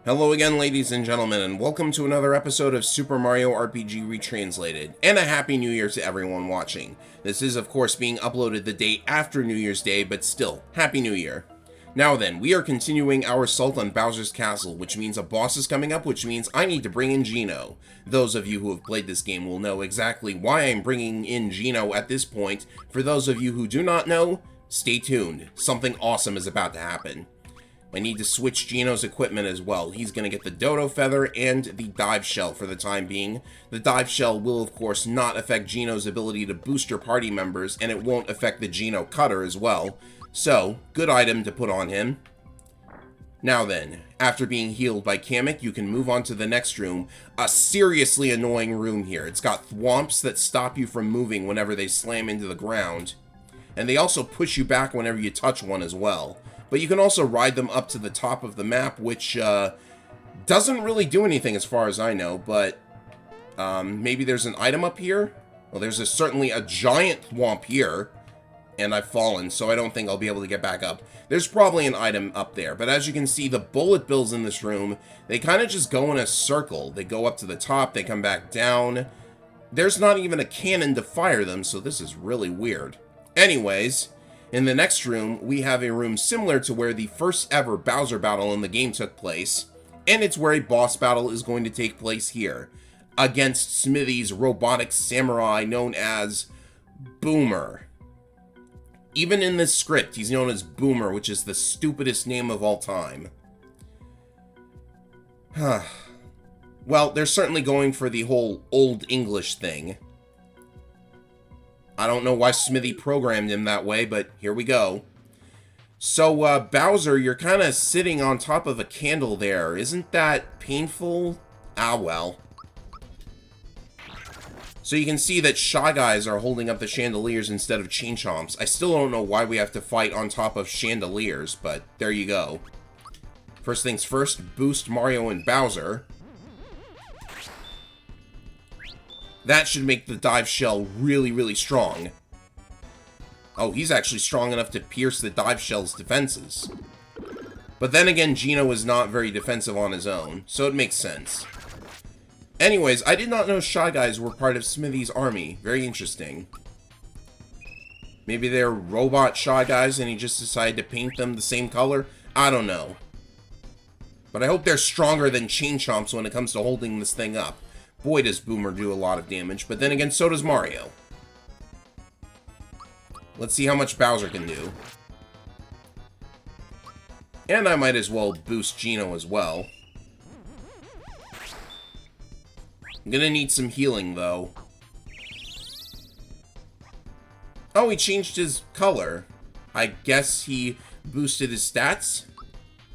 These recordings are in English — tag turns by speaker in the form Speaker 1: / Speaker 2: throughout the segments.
Speaker 1: Hello again, ladies and gentlemen, and welcome to another episode of Super Mario RPG Retranslated, and a Happy New Year to everyone watching. This is, of course, being uploaded the day after New Year's Day, but still, Happy New Year. Now then, we are continuing our assault on Bowser's Castle, which means a boss is coming up, which means I need to bring in Geno. Those of you who have played this game will know exactly why I'm bringing in Geno at this point. For those of you who do not know, stay tuned. Something awesome is about to happen. I need to switch Geno's equipment as well. He's going to get the Dodo Feather and the Dive Shell for the time being. The Dive Shell will, of course, not affect Geno's ability to boost your party members, and it won't affect the Geno Cutter as well. So, good item to put on him. Now then, after being healed by Kamek, you can move on to the next room. A seriously annoying room here. It's got thwomps that stop you from moving whenever they slam into the ground. And they also push you back whenever you touch one as well. But you can also ride them up to the top of the map, which doesn't really do anything as far as I know, but maybe there's an item up here? Well, there's certainly a giant thwomp here, and I've fallen, so I don't think I'll be able to get back up. There's probably an item up there, but as you can see, the bullet bills in this room, they kind of just go in a circle. They go up to the top, they come back down. There's not even a cannon to fire them, so this is really weird. Anyways, in the next room, we have a room similar to where the first ever Bowser battle in the game took place, and it's where a boss battle is going to take place here, against Smithy's robotic samurai known as Boomer. Even in this script, he's known as Boomer, which is the stupidest name of all time. Well, they're certainly going for the whole Old English thing. I don't know why Smithy programmed him that way, but here we go. So, Bowser, you're kind of sitting on top of a candle there. Isn't that painful? Ah, well. So you can see that Shy Guys are holding up the chandeliers instead of Chain Chomps. I still don't know why we have to fight on top of chandeliers, but there you go. First things first, boost Mario and Bowser. That should make the Dive Shell really, really strong. Oh, he's actually strong enough to pierce the Dive Shell's defenses. But then again, Geno is not very defensive on his own, so it makes sense. Anyways, I did not know Shy Guys were part of Smithy's army. Very interesting. Maybe they're robot Shy Guys and he just decided to paint them the same color? I don't know. But I hope they're stronger than Chain Chomps when it comes to holding this thing up. Boy, does Boomer do a lot of damage, but then again, so does Mario. Let's see how much Bowser can do. And I might as well boost Geno as well. I'm gonna need some healing, though. Oh, he changed his color. I guess he boosted his stats?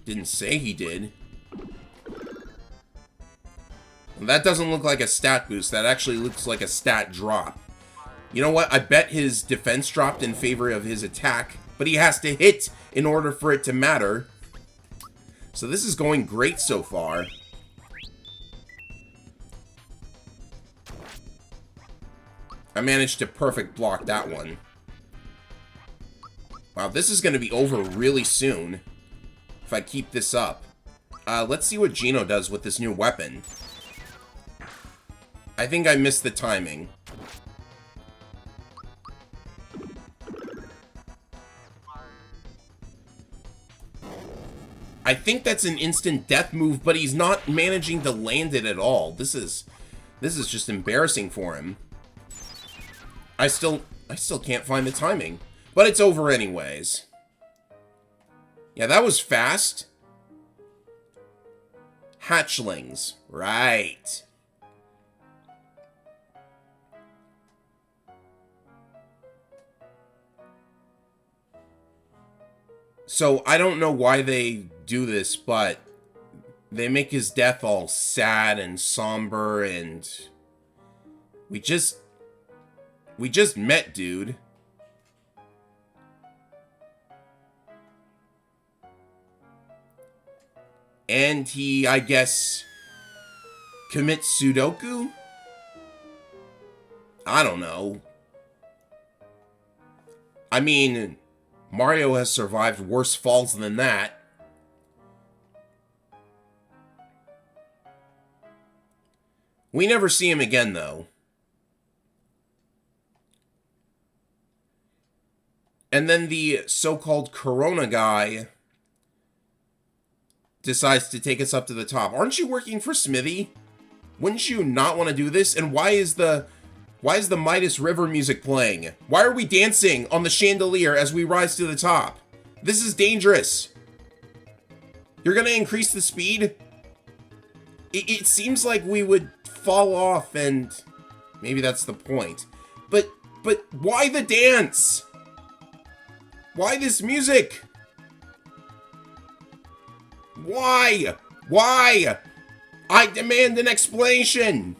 Speaker 1: Didn't say he did. That doesn't look like a stat boost. That actually looks like a stat drop. You know what? I bet his defense dropped in favor of his attack, but he has to hit in order for it to matter. So this is going great so far. I managed to perfect block that one. Wow, this is going to be over really soon if I keep this up. Let's see what Geno does with this new weapon. I think I missed the timing. I think that's an instant death move, but he's not managing to land it at all. This is just embarrassing for him. I still can't find the timing, but it's over anyways. Yeah, that was fast. Hatchlings, right. So, I don't know why they do this, but they make his death all sad and somber, and we just met, dude. And he, I guess, commits Sudoku? I don't know. I mean, Mario has survived worse falls than that. We never see him again, though. And then the so-called Corona guy decides to take us up to the top. Aren't you working for Smithy? Wouldn't you not want to do this? And why is the Midas River music playing? Why are we dancing on the chandelier as we rise to the top? This is dangerous. You're gonna increase the speed? It seems like we would fall off, and maybe that's the point. But why the dance? Why this music? Why? Why? I demand an explanation.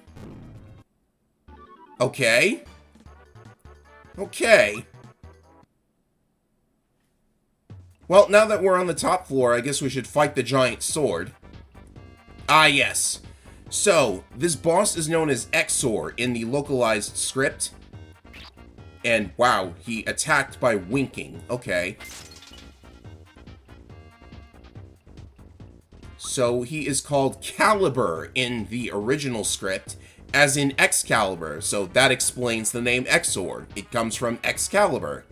Speaker 1: Okay. Okay. Well, now that we're on the top floor, I guess we should fight the giant sword. Ah, yes. So, this boss is known as Exor in the localized script. And, wow, he attacked by winking. Okay. So, he is called Caliber in the original script, as in Excalibur. So, that explains the name Exor. It comes from Excalibur.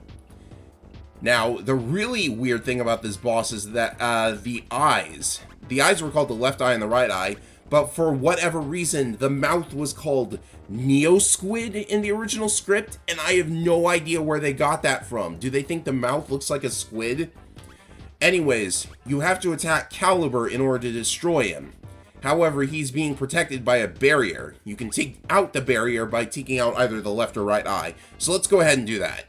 Speaker 1: Now, the really weird thing about this boss is that the eyes were called the left eye and the right eye, but for whatever reason, the mouth was called Neosquid in the original script, and I have no idea where they got that from. Do they think the mouth looks like a squid? Anyways, you have to attack Caliber in order to destroy him. However, he's being protected by a barrier. You can take out the barrier by taking out either the left or right eye. So let's go ahead and do that.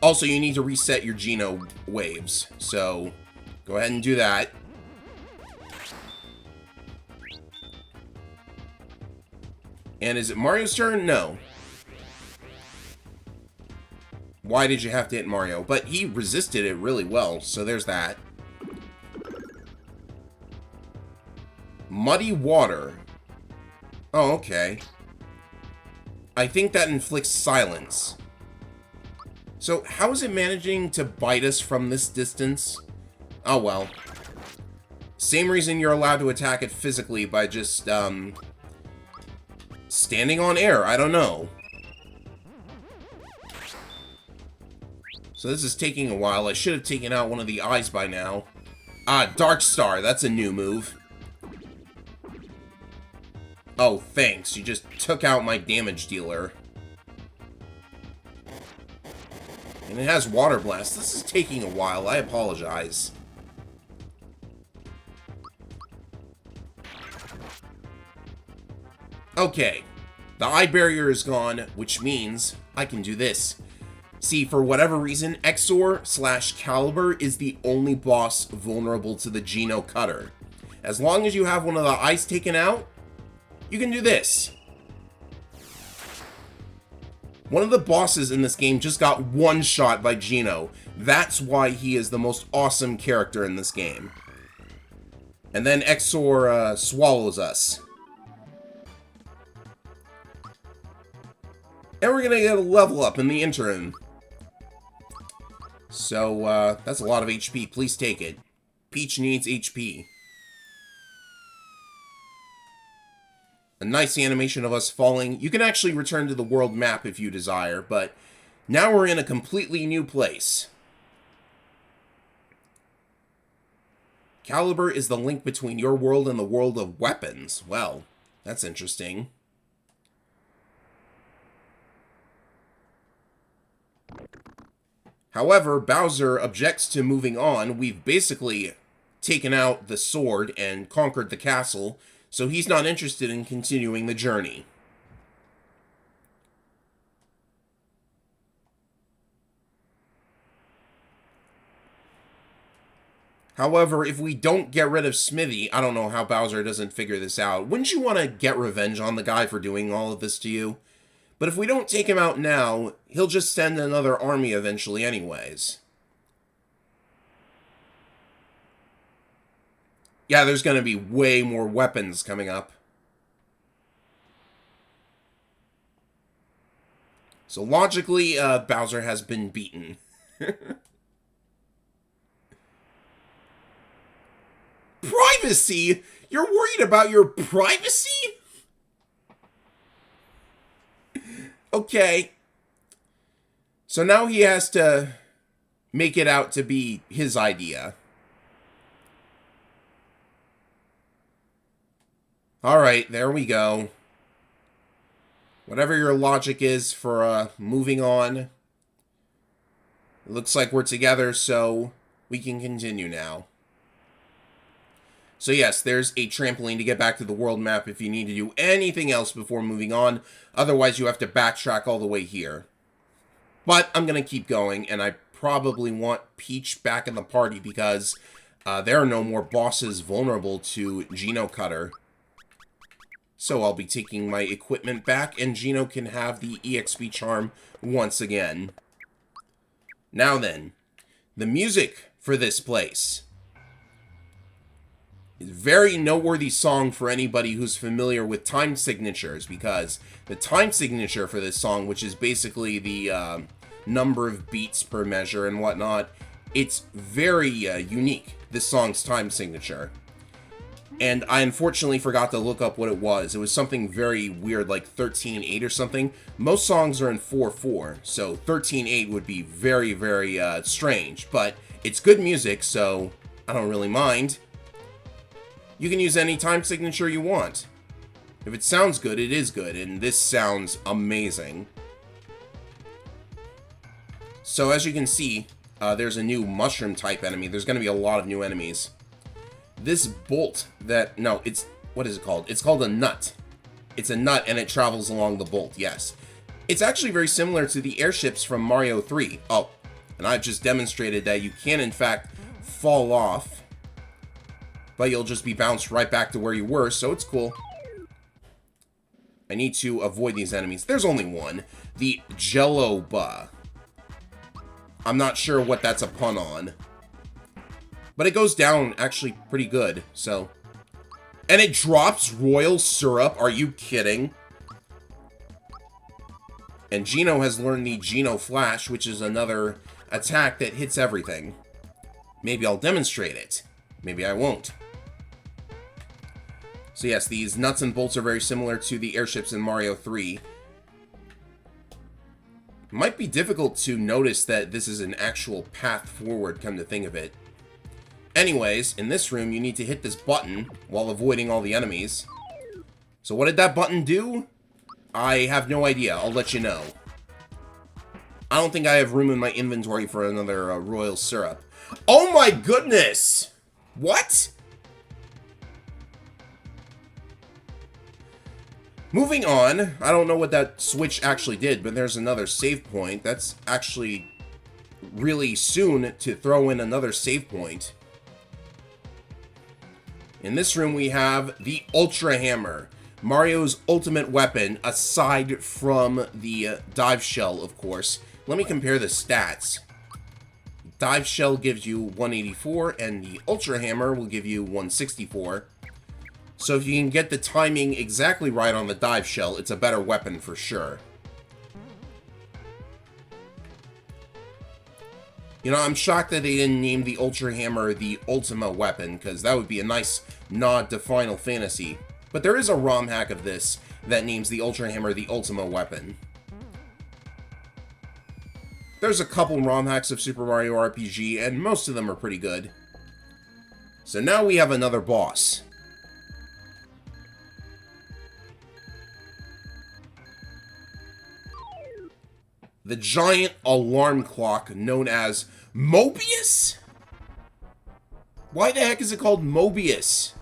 Speaker 1: Also, you need to reset your Geno waves, so go ahead and do that. And is it Mario's turn? No. Why did you have to hit Mario? But he resisted it really well, so there's that. Muddy water. Oh, okay. I think that inflicts silence. So, how is it managing to bite us from this distance? Oh, well. Same reason you're allowed to attack it physically by just, standing on air. I don't know. So this is taking a while. I should have taken out one of the eyes by now. Ah, Dark Star. That's a new move. Oh, thanks. You just took out my damage dealer. And it has Water Blast. This is taking a while. I apologize. Okay. The eye barrier is gone, which means I can do this. See, for whatever reason, Exor/Caliber is the only boss vulnerable to the Geno Cutter. As long as you have one of the eyes taken out, you can do this. One of the bosses in this game just got one shot by Geno. That's why he is the most awesome character in this game. And then Exor swallows us. And we're gonna get a level up in the interim. So, that's a lot of HP. Please take it. Peach needs HP. A nice animation of us falling. You can actually return to the world map if you desire, but now we're in a completely new place. Caliber is the link between your world and the world of weapons. Well, that's interesting. However, Bowser objects to moving on. We've basically taken out the sword and conquered the castle, so he's not interested in continuing the journey. However, if we don't get rid of Smithy, I don't know how Bowser doesn't figure this out. Wouldn't you want to get revenge on the guy for doing all of this to you? But if we don't take him out now, he'll just send another army eventually anyways. Yeah, there's going to be way more weapons coming up. So logically, Bowser has been beaten. Private Privacy? You're worried about your privacy? Okay. So now he has to make it out to be his idea. Alright, there we go. Whatever your logic is for moving on. It looks like we're together, so we can continue now. So yes, there's a trampoline to get back to the world map if you need to do anything else before moving on. Otherwise, you have to backtrack all the way here. But I'm going to keep going, and I probably want Peach back in the party because there are no more bosses vulnerable to Geno Cutter. So I'll be taking my equipment back, and Geno can have the EXP charm once again. Now then, the music for this place. It's a very noteworthy song for anybody who's familiar with time signatures, because the time signature for this song, which is basically the number of beats per measure and whatnot, it's very unique, this song's time signature. And I unfortunately forgot to look up what it was. It was something very weird, like 13/8 or something. Most songs are in 4/4, so 13/8 would be very, very strange. But it's good music, so I don't really mind. You can use any time signature you want. If it sounds good, it is good, and this sounds amazing. So as you can see, there's a new mushroom-type enemy. There's going to be a lot of new enemies. This bolt that... No, it's... What is it called? It's called a nut. It's a nut, and it travels along the bolt, yes. It's actually very similar to the airships from Mario 3. Oh, and I've just demonstrated that you can, in fact, fall off. But you'll just be bounced right back to where you were, so it's cool. I need to avoid these enemies. There's only one. The Jello-ba. I'm not sure what that's a pun on. But it goes down actually pretty good, so... And it drops royal syrup? Are you kidding? And Geno has learned the Geno Flash, which is another attack that hits everything. Maybe I'll demonstrate it. Maybe I won't. So yes, these nuts and bolts are very similar to the airships in Mario 3. It might be difficult to notice that this is an actual path forward, come to think of it. Anyways, in this room, you need to hit this button while avoiding all the enemies. So what did that button do? I have no idea. I'll let you know. I don't think I have room in my inventory for another royal syrup. Oh my goodness! What? Moving on, I don't know what that switch actually did, but there's another save point. That's actually really soon to throw in another save point. In this room, we have the Ultra Hammer, Mario's ultimate weapon, aside from the Dive Shell, of course. Let me compare the stats. Dive Shell gives you 184, and the Ultra Hammer will give you 164. So if you can get the timing exactly right on the Dive Shell, it's a better weapon for sure. You know, I'm shocked that they didn't name the Ultra Hammer the Ultima weapon, because that would be a nice nod to Final Fantasy. But there is a ROM hack of this that names the Ultra Hammer the Ultima weapon. There's a couple ROM hacks of Super Mario RPG, and most of them are pretty good. So now we have another boss. The giant alarm clock known as Mobius? Why the heck is it called Mobius?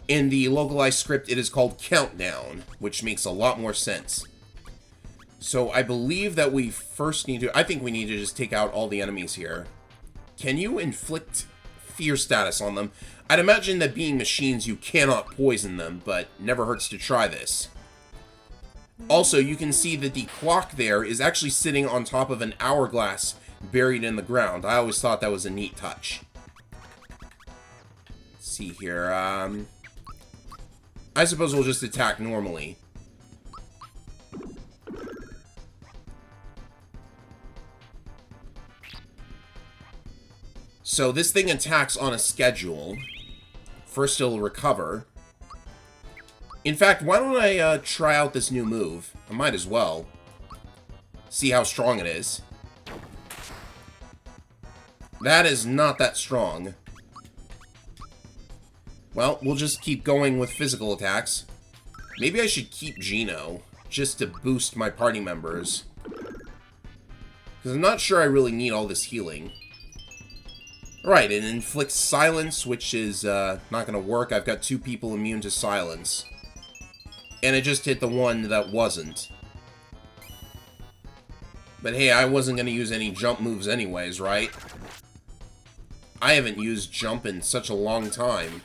Speaker 1: In the localized script, it is called Countdown, which makes a lot more sense. So I believe that we first need to... I think we need to just take out all the enemies here. Can you inflict fear status on them? I'd imagine that being machines, you cannot poison them, but never hurts to try this. Also, you can see that the clock there is actually sitting on top of an hourglass buried in the ground. I always thought that was a neat touch. Let's see here. I suppose we'll just attack normally. So this thing attacks on a schedule. First, it'll recover. In fact, why don't I try out this new move? I might as well. See how strong it is. That is not that strong. Well, we'll just keep going with physical attacks. Maybe I should keep Geno, just to boost my party members. Because I'm not sure I really need all this healing. Right, it inflicts silence, which is not going to work. I've got 2 people immune to silence. And it just hit the one that wasn't. But hey, I wasn't going to use any jump moves anyways, right? I haven't used jump in such a long time.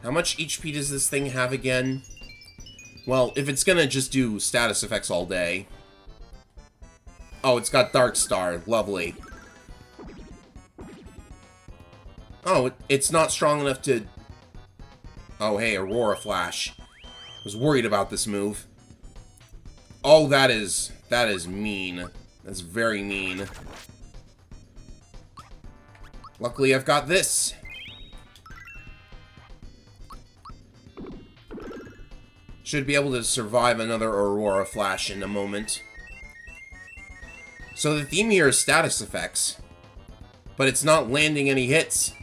Speaker 1: How much HP does this thing have again? Well, if it's gonna just do status effects all day... Oh, it's got Dark Star. Lovely. Oh, it's not strong enough to... Oh, hey, Aurora Flash. I was worried about this move. Oh, that is mean. That's very mean. Luckily, I've got this. Should be able to survive another Aurora Flash in a moment. So the theme here is status effects. But it's not landing any hits.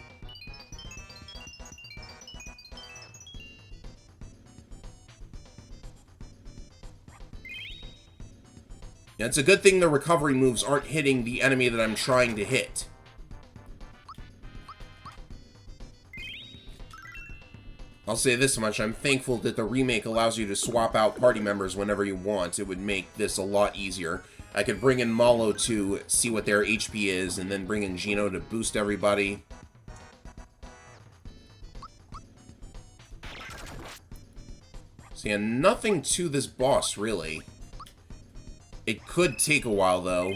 Speaker 1: Yeah, it's a good thing the recovery moves aren't hitting the enemy that I'm trying to hit. I'll say this much, I'm thankful that the remake allows you to swap out party members whenever you want. It would make this a lot easier. I could bring in Malo to see what their HP is, and then bring in Geno to boost everybody. So yeah, nothing to this boss, really. It could take a while, though.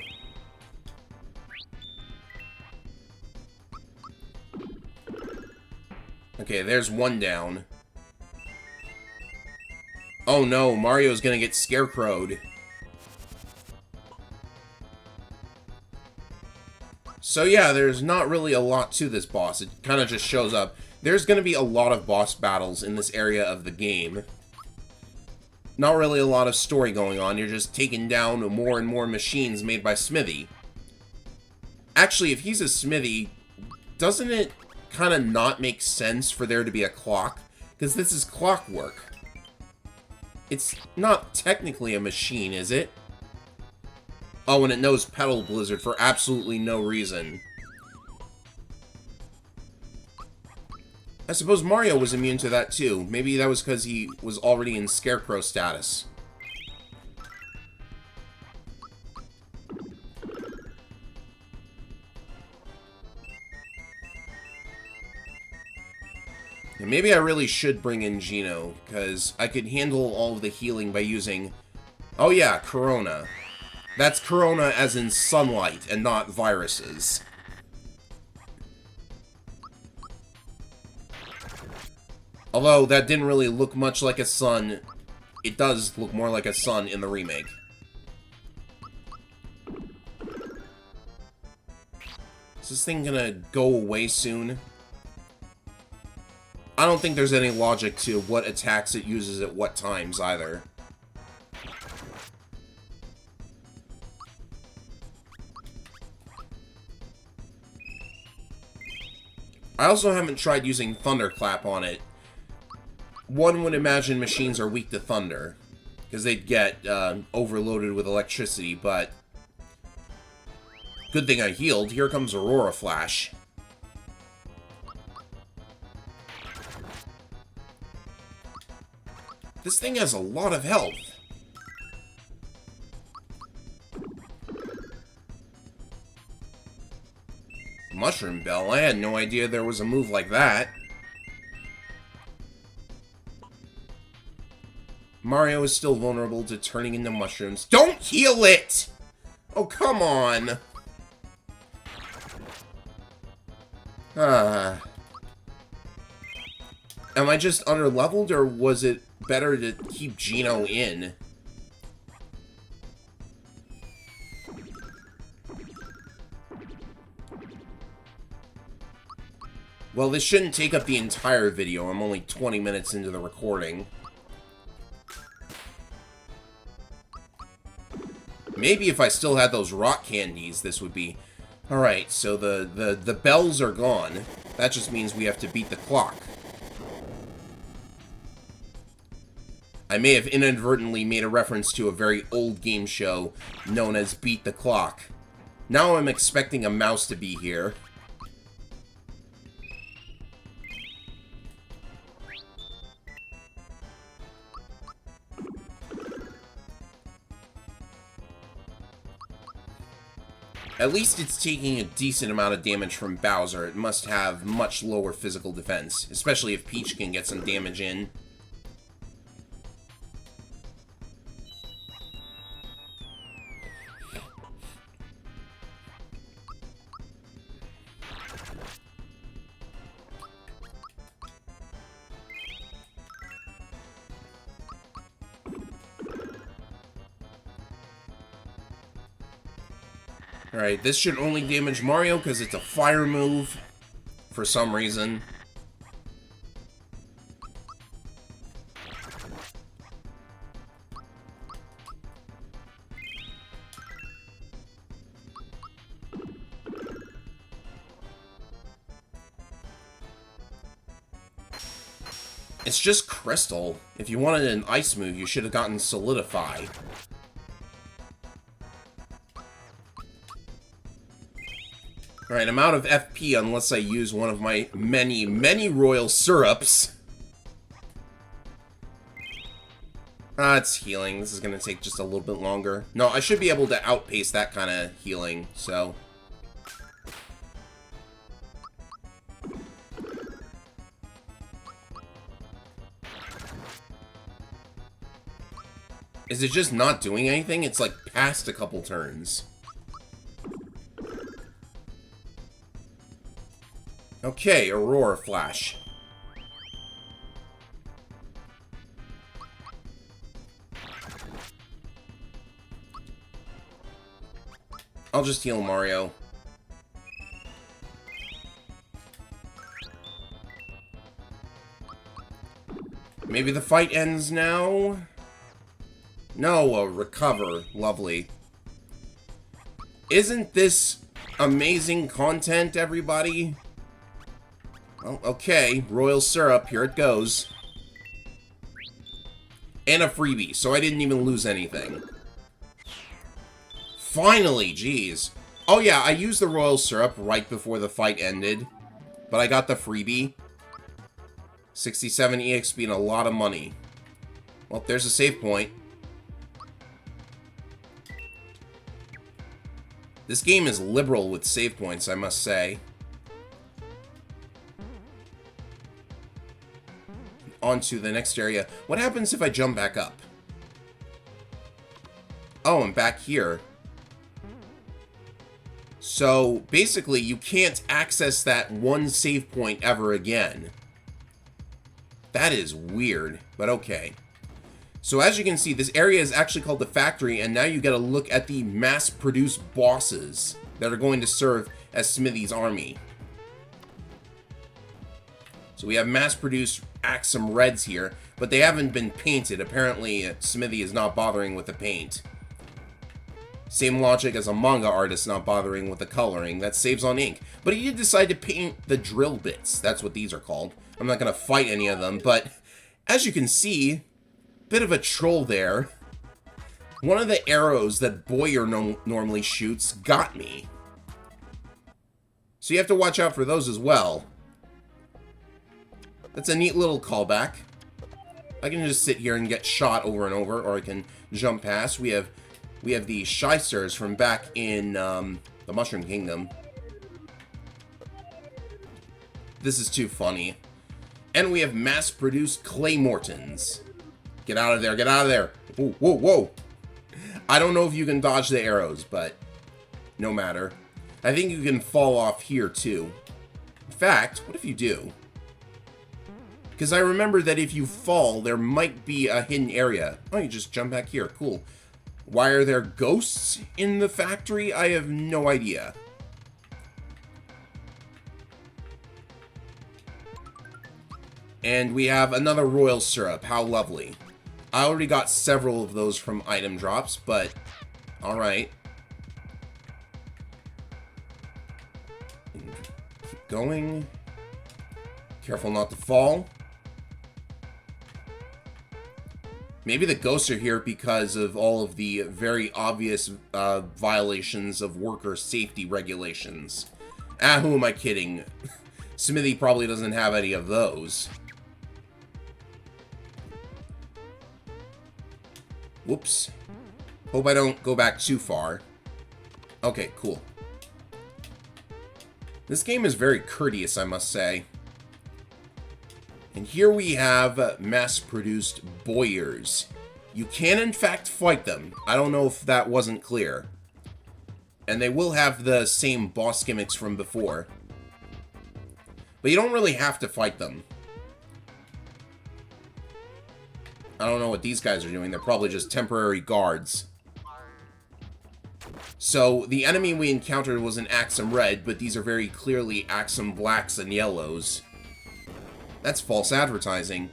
Speaker 1: Okay, there's one down. Oh no, Mario's gonna get scarecrowed. So yeah, there's not really a lot to this boss. It kind of just shows up. There's gonna be a lot of boss battles in this area of the game. Not really a lot of story going on. You're just taking down more and more machines made by Smithy. Actually, if he's a Smithy, doesn't it kind of not make sense for there to be a clock? Because this is clockwork. It's not technically a machine, is it? Oh, and it knows Petal Blizzard for absolutely no reason. I suppose Mario was immune to that too. Maybe that was because he was already in Scarecrow status. And maybe I really should bring in Geno, because I could handle all of the healing by using... Oh yeah, Corona. That's Corona as in sunlight, and not viruses. Although, that didn't really look much like a sun. It does look more like a sun in the remake. Is this thing gonna go away soon? I don't think there's any logic to what attacks it uses at what times, either. I also haven't tried using Thunderclap on it. One would imagine machines are weak to thunder, because they'd get overloaded with electricity, but... Good thing I healed. Here comes Aurora Flash. This thing has a lot of health. Mushroom Bell? I had no idea there was a move like that. Mario is still vulnerable to turning into mushrooms. Don't heal it! Oh, come on! Am I just underleveled, or was it better to keep Geno in? Well, this shouldn't take up the entire video. I'm only 20 minutes into the recording. Maybe if I still had those rock candies, this would be... Alright, so the bells are gone. That just means we have to beat the clock. I may have inadvertently made a reference to a very old game show known as Beat the Clock. Now I'm expecting a mouse to be here. At least it's taking a decent amount of damage from Bowser. It must have much lower physical defense, especially if Peach can get some damage in. Alright, this should only damage Mario because it's a fire move for some reason. It's just Crystal. If you wanted an ice move, you should have gotten Solidify. Alright, I'm out of FP unless I use one of my many, many royal syrups. It's healing. This is going to take just a little bit longer. No, I should be able to outpace that kind of healing, so... Is it just not doing anything? It's like past a couple turns. Okay, Aurora Flash. I'll just heal Mario. Maybe the fight ends now? No, recover. Lovely. Isn't this amazing content, everybody? Well, okay. Royal Syrup, here it goes. And a freebie, so I didn't even lose anything. Finally, jeez. Oh yeah, I used the Royal Syrup right before the fight ended. But I got the freebie. 67 EXP and a lot of money. Well, there's a save point. This game is liberal with save points, I must say. On to the next area. What happens if I jump back up? Oh, I'm back here. So, basically, you can't access that one save point ever again. That is weird, but okay. So as you can see, this area is actually called the factory, and now you gotta look at the mass-produced bosses that are going to serve as Smithy's army. So we have mass-produced Axum Reds here, but they haven't been painted. Apparently, Smithy is not bothering with the paint. Same logic as a manga artist not bothering with the coloring. That saves on ink. But he did decide to paint the drill bits. That's what these are called. I'm not gonna fight any of them, but as you can see, bit of a troll there. One of the arrows that Boyer normally shoots got me. So you have to watch out for those as well. That's a neat little callback. I can just sit here and get shot over and over, or I can jump past. We have the Shysters from back in the Mushroom Kingdom. This is too funny. And we have mass-produced Claymortons. Get out of there, get out of there. Whoa, whoa, whoa. I don't know if you can dodge the arrows, but no matter. I think you can fall off here, too. In fact, what if you do? Because I remember that if you fall, there might be a hidden area. Oh, you just jump back here. Cool. Why are there ghosts in the factory? I have no idea. And we have another royal syrup. How lovely. I already got several of those from item drops, but alright. Keep going. Careful not to fall. Maybe the ghosts are here because of all of the very obvious violations of worker safety regulations. Ah, who am I kidding? Smithy probably doesn't have any of those. Whoops. Hope I don't go back too far. Okay, cool. This game is very courteous, I must say. And here we have mass-produced boyars. You can, in fact, fight them. I don't know if that wasn't clear. And they will have the same boss gimmicks from before. But you don't really have to fight them. I don't know what these guys are doing. They're probably just temporary guards. So, the enemy we encountered was an Axum Red, but these are very clearly Axum Blacks and Yellows. That's false advertising.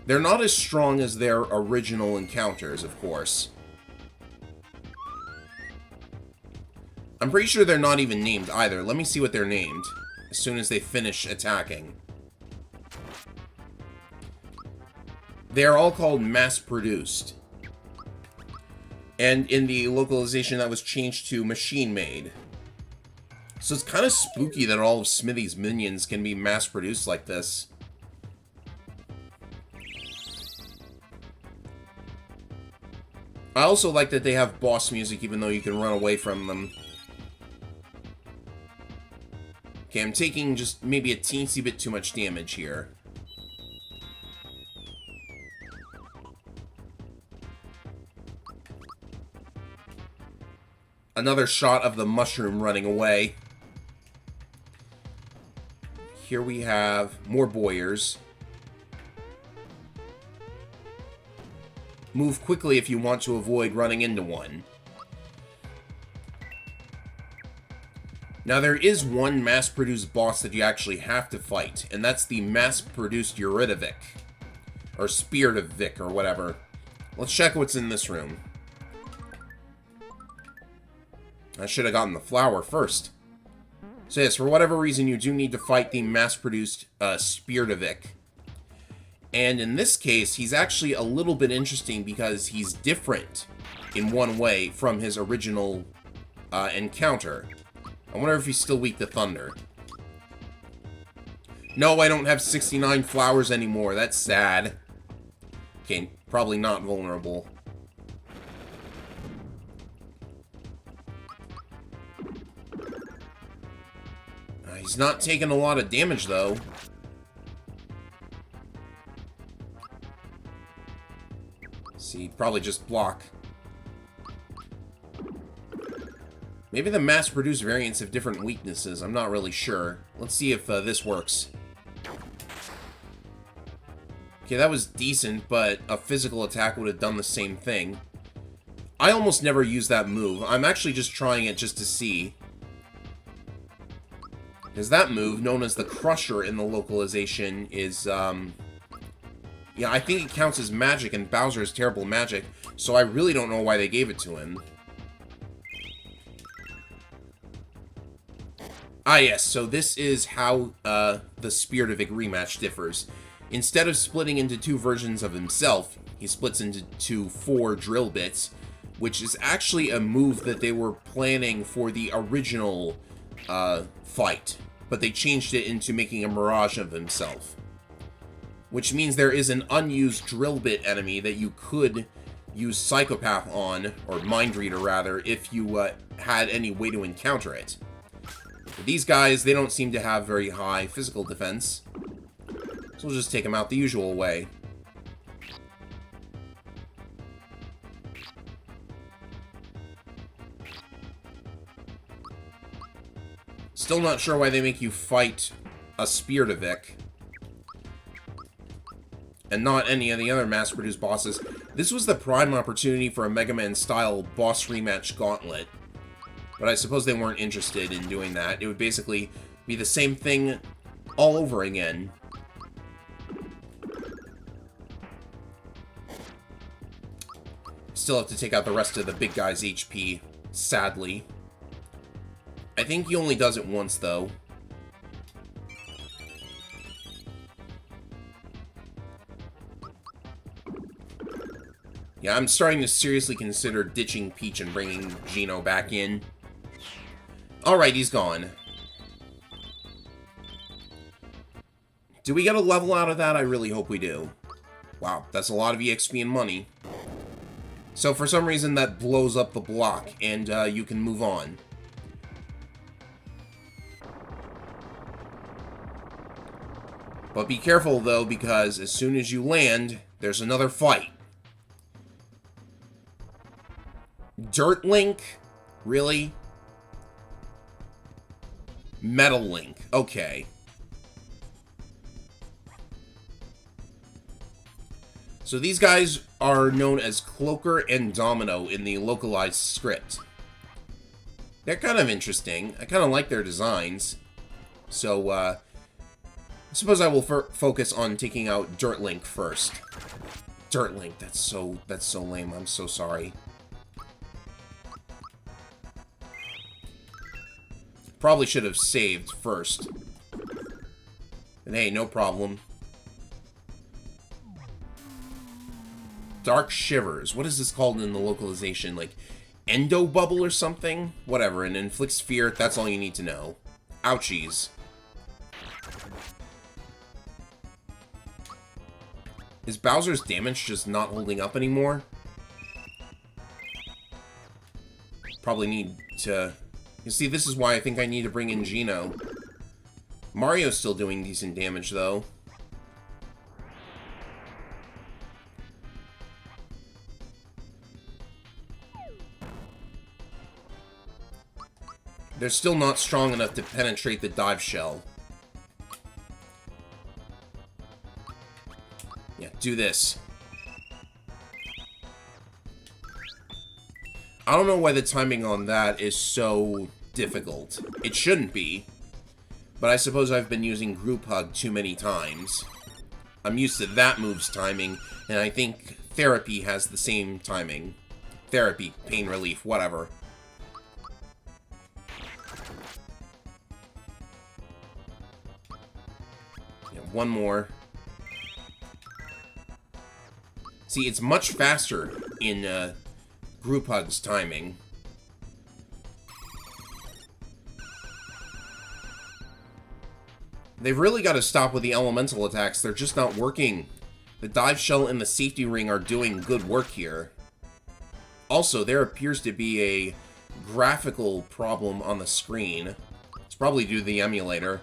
Speaker 1: They're not as strong as their original encounters, of course. I'm pretty sure they're not even named either. Let me see what they're named as soon as they finish attacking. They are all called mass-produced. And in the localization that was changed to machine-made. So it's kind of spooky that all of Smithy's minions can be mass-produced like this. I also like that they have boss music even though you can run away from them. Okay, I'm taking just maybe a teensy bit too much damage here. Another shot of the mushroom running away. Here we have more boyars. Move quickly if you want to avoid running into one. Now there is one mass-produced boss that you actually have to fight, and that's the mass-produced Eurydivic. Or Spiridivic, or whatever. Let's check what's in this room. I should have gotten the flower first. So yes, for whatever reason, you do need to fight the mass-produced Spiridivic. And in this case, he's actually a little bit interesting because he's different in one way from his original encounter. I wonder if he's still weak to thunder. No, I don't have 69 flowers anymore. That's sad. Okay, probably not vulnerable. He's not taking a lot of damage, though. See, probably just block. Maybe the mass-produced variants have different weaknesses. I'm not really sure. Let's see if this works. Okay, that was decent, but a physical attack would have done the same thing. I almost never use that move. I'm actually just trying it just to see. Because that move, known as the Crusher in the localization, is, yeah, I think it counts as magic, and Bowser is terrible magic, so I really don't know why they gave it to him. Ah, yes, so this is how the Spiridivic rematch differs. Instead of splitting into two versions of himself, he splits into 4 drill bits, which is actually a move that they were planning for the original fight, but they changed it into making a mirage of himself. Which means there is an unused drill bit enemy that you could use Psychopath on, or Mind Reader rather, if you had any way to encounter it. But these guys, they don't seem to have very high physical defense, so we'll just take them out the usual way. Still not sure why they make you fight a Spiridivic and not any of the other mass-produced bosses. This was the prime opportunity for a Mega Man-style boss rematch gauntlet, but I suppose they weren't interested in doing that. It would basically be the same thing all over again. Still have to take out the rest of the big guy's HP, sadly. I think he only does it once, though. Yeah, I'm starting to seriously consider ditching Peach and bringing Geno back in. Alright, he's gone. Do we get a level out of that? I really hope we do. Wow, that's a lot of EXP and money. So for some reason that blows up the block, and you can move on. But be careful, though, because as soon as you land, there's another fight. Dirt Link? Really? Metal Link. Okay. So these guys are known as Cloaker and Domino in the localized script. They're kind of interesting. I kind of like their designs. So, I suppose I will focus on taking out Dirt Link first. Dirt Link, that's so lame. I'm so sorry. Probably should have saved first. And hey, no problem. Dark Shivers. What is this called in the localization? Like, Endo Bubble or something? Whatever, and inflicts fear. That's all you need to know. Ouchies. Is Bowser's damage just not holding up anymore? Probably need to... You see, this is why I think I need to bring in Geno. Mario's still doing decent damage, though. They're still not strong enough to penetrate the dive shell. Yeah, do this. I don't know why the timing on that is so difficult. It shouldn't be. But I suppose I've been using Group Hug too many times. I'm used to that move's timing, and I think Therapy has the same timing. Therapy, pain relief, whatever. Yeah, one more. See, it's much faster in Group Hug's timing. They've really got to stop with the elemental attacks. They're just not working. The dive shell and the safety ring are doing good work here. Also, there appears to be a graphical problem on the screen. It's probably due to the emulator.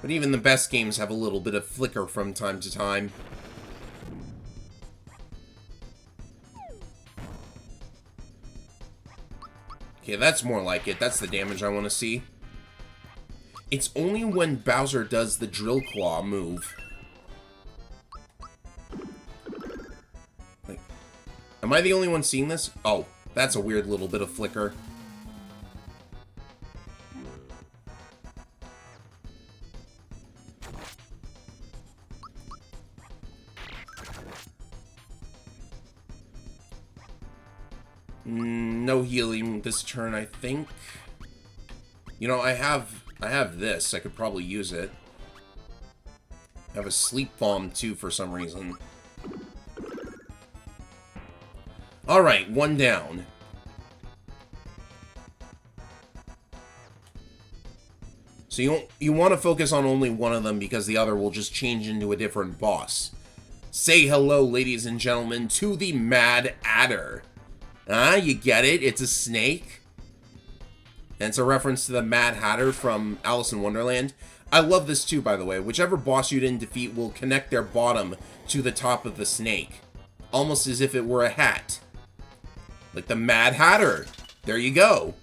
Speaker 1: But even the best games have a little bit of flicker from time to time. Okay, that's more like it. That's the damage I want to see. It's only when Bowser does the Drill Claw move. Like, am I the only one seeing this? Oh, that's a weird little bit of flicker. No healing this turn, I think. You know, I have this. I could probably use it. I have a sleep bomb, too, for some reason. Alright, one down. So you want to focus on only one of them because the other will just change into a different boss. Say hello, ladies and gentlemen, to the Mad Adder. Ah, you get it? It's a snake. And it's a reference to the Mad Hatter from Alice in Wonderland. I love this too, by the way. Whichever boss you didn't defeat will connect their bottom to the top of the snake. Almost as if it were a hat. Like the Mad Hatter. There you go.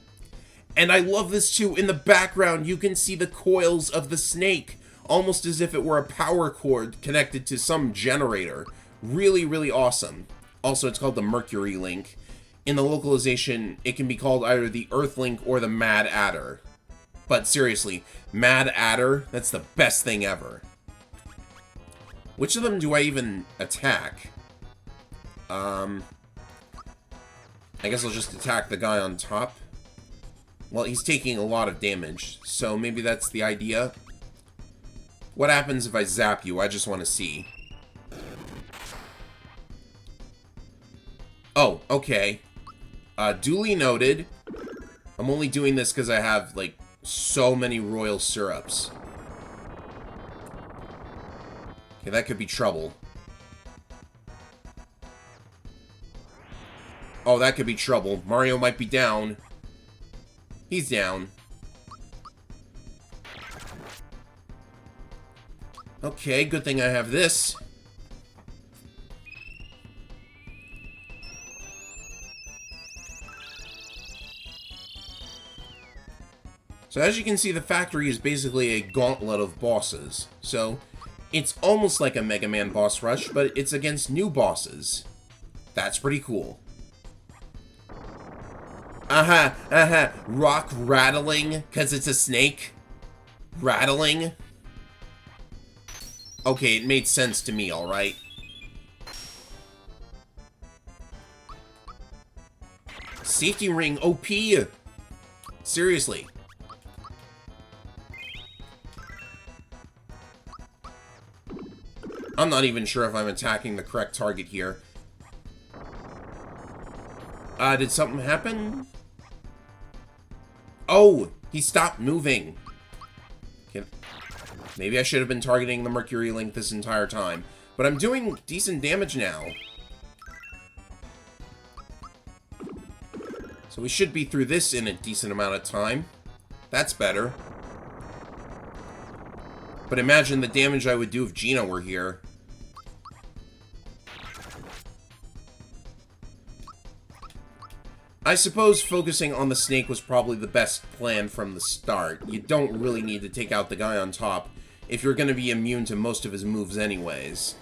Speaker 1: And I love this too. In the background, you can see the coils of the snake. Almost as if it were a power cord connected to some generator. Really, really awesome. Also, it's called the Mercury Link. In the localization, it can be called either the Earth Link or the Mad Adder. But seriously, Mad Adder, that's the best thing ever. Which of them do I even attack? I guess I'll just attack the guy on top. Well, he's taking a lot of damage, so maybe that's the idea. What happens if I zap you? I just want to see. Oh, okay. Duly noted. I'm only doing this because I have, like, so many royal syrups. Okay, that could be trouble. Oh, that could be trouble. Mario might be down. He's down. Okay, good thing I have this. So as you can see, the factory is basically a gauntlet of bosses. So it's almost like a Mega Man boss rush, but it's against new bosses. That's pretty cool. Rock rattling, because it's a snake. Rattling. Okay, it made sense to me, alright. Safety ring OP. Seriously. I'm not even sure if I'm attacking the correct target here. Did something happen? Oh, he stopped moving. Okay. Maybe I should have been targeting the Mercury Link this entire time. But I'm doing decent damage now. So we should be through this in a decent amount of time. That's better. But imagine the damage I would do if Gina were here. I suppose focusing on the snake was probably the best plan from the start. You don't really need to take out the guy on top if you're going to be immune to most of his moves anyways.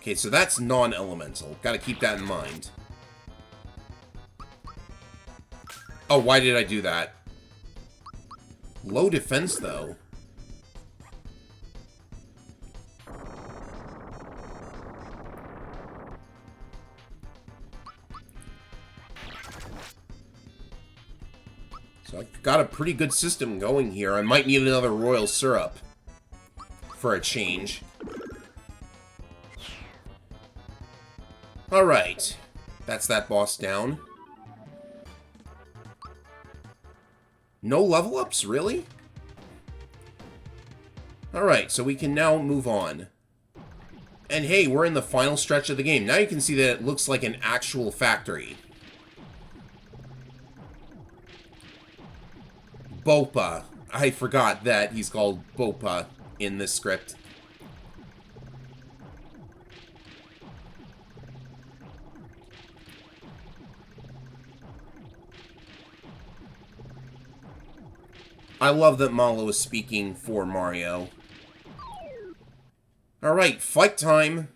Speaker 1: Okay, so that's non-elemental. Gotta keep that in mind. Oh, why did I do that? Low defense, though. So I've got a pretty good system going here. I might need another royal syrup for a change. Alright. That's that boss down. No level ups, really? Alright, so we can now move on. And hey, we're in the final stretch of the game. Now you can see that it looks like an actual factory. Bopa. I forgot that he's called Bopa in this script. I love that Malo is speaking for Mario. Alright, fight time.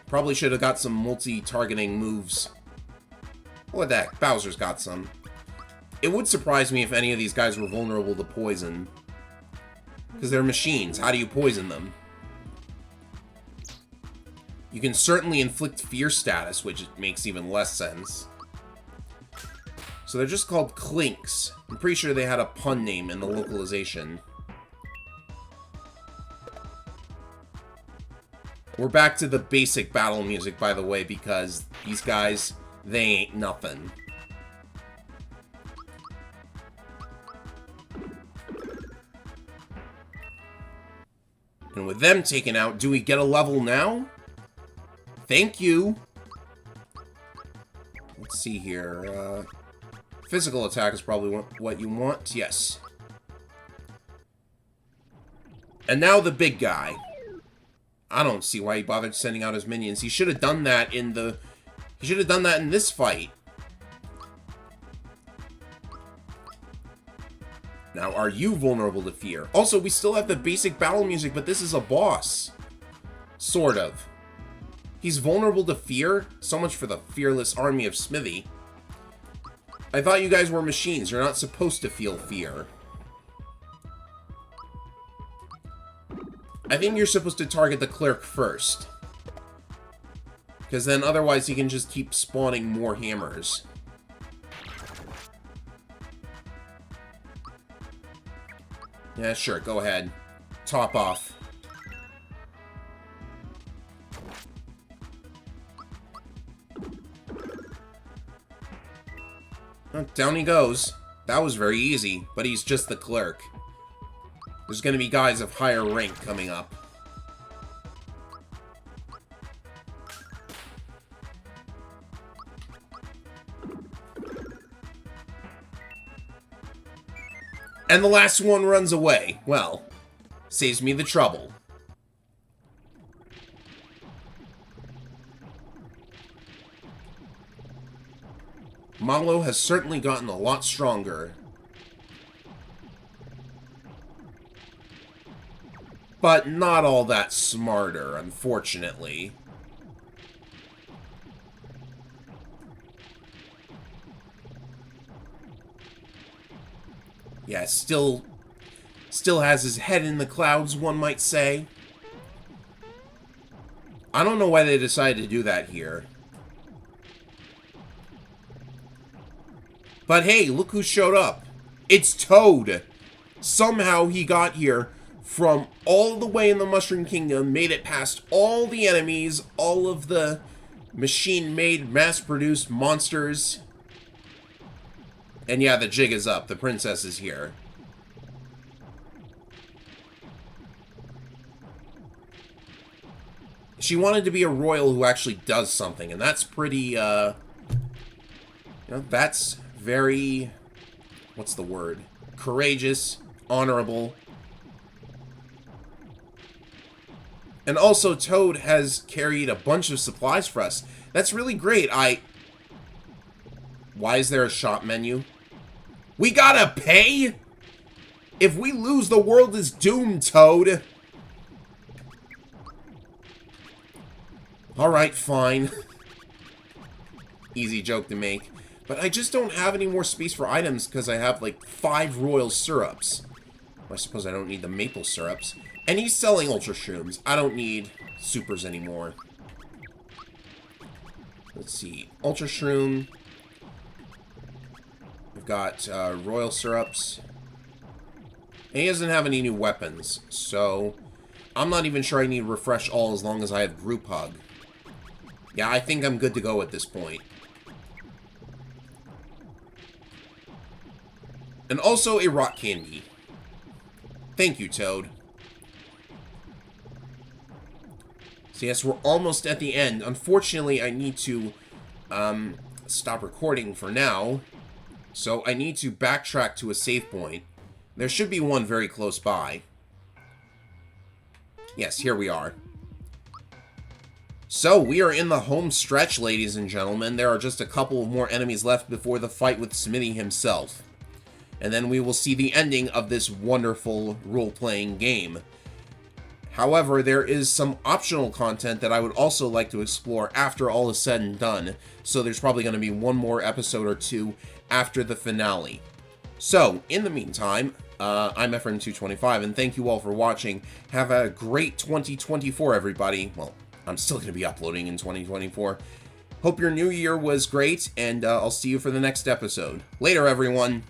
Speaker 1: Probably should have got some multi-targeting moves. What the heck? Bowser's got some. It would surprise me if any of these guys were vulnerable to poison. Because they're machines. How do you poison them? You can certainly inflict fear status, which makes even less sense. So they're just called Clinks. I'm pretty sure they had a pun name in the localization. We're back to the basic battle music, by the way, because these guys, they ain't nothing. And with them taken out, do we get a level now? Thank you. Let's see here. Physical attack is probably what you want. Yes. And now the big guy. I don't see why he bothered sending out his minions. He should have done that in the... He should have done that in this fight. Now, are you vulnerable to fear? Also, we still have the basic battle music, but this is a boss. Sort of. He's vulnerable to fear? So much for the fearless army of Smithy. I thought you guys were machines. You're not supposed to feel fear. I think you're supposed to target the clerk first. Because then otherwise he can just keep spawning more hammers. Yeah, sure, go ahead. Top off. Oh, down he goes. That was very easy, but he's just the clerk. There's gonna be guys of higher rank coming up. And the last one runs away. Well, saves me the trouble. Malo has certainly gotten a lot stronger. But not all that smarter, unfortunately. Yeah, still has his head in the clouds, one might say. I don't know why they decided to do that here. But hey, look who showed up. It's Toad. Somehow he got here from all the way in the Mushroom Kingdom, made it past all the enemies, all of the machine-made, mass-produced monsters. And yeah, the jig is up. The princess is here. She wanted to be a royal who actually does something, and that's pretty, you know, that's very, what's the word? Courageous, honorable. And also, Toad has carried a bunch of supplies for us. That's really great. Why is there a shop menu? We gotta pay? If we lose, the world is doomed, Toad. Alright, fine. Easy joke to make. But I just don't have any more space for items because I have like 5 royal syrups. I suppose I don't need the maple syrups. And he's selling ultra shrooms. I don't need supers anymore. Let's see. Ultra shroom. We've got royal syrups. And he doesn't have any new weapons. So I'm not even sure I need refresh all as long as I have group hug. Yeah, I think I'm good to go at this point. And also a rock candy. Thank you, Toad. So yes, we're almost at the end. Unfortunately, I need to stop recording for now. So I need to backtrack to a save point. There should be one very close by. Yes, here we are. So, we are in the home stretch, ladies and gentlemen. There are just a couple of more enemies left before the fight with Smithy himself. And then we will see the ending of this wonderful role-playing game. However, there is some optional content that I would also like to explore after all is said and done. So there's probably going to be one more episode or two after the finale. So, in the meantime, I'm Efren225, and thank you all for watching. Have a great 2024, everybody. Well, I'm still going to be uploading in 2024. Hope your new year was great, and I'll see you for the next episode. Later, everyone.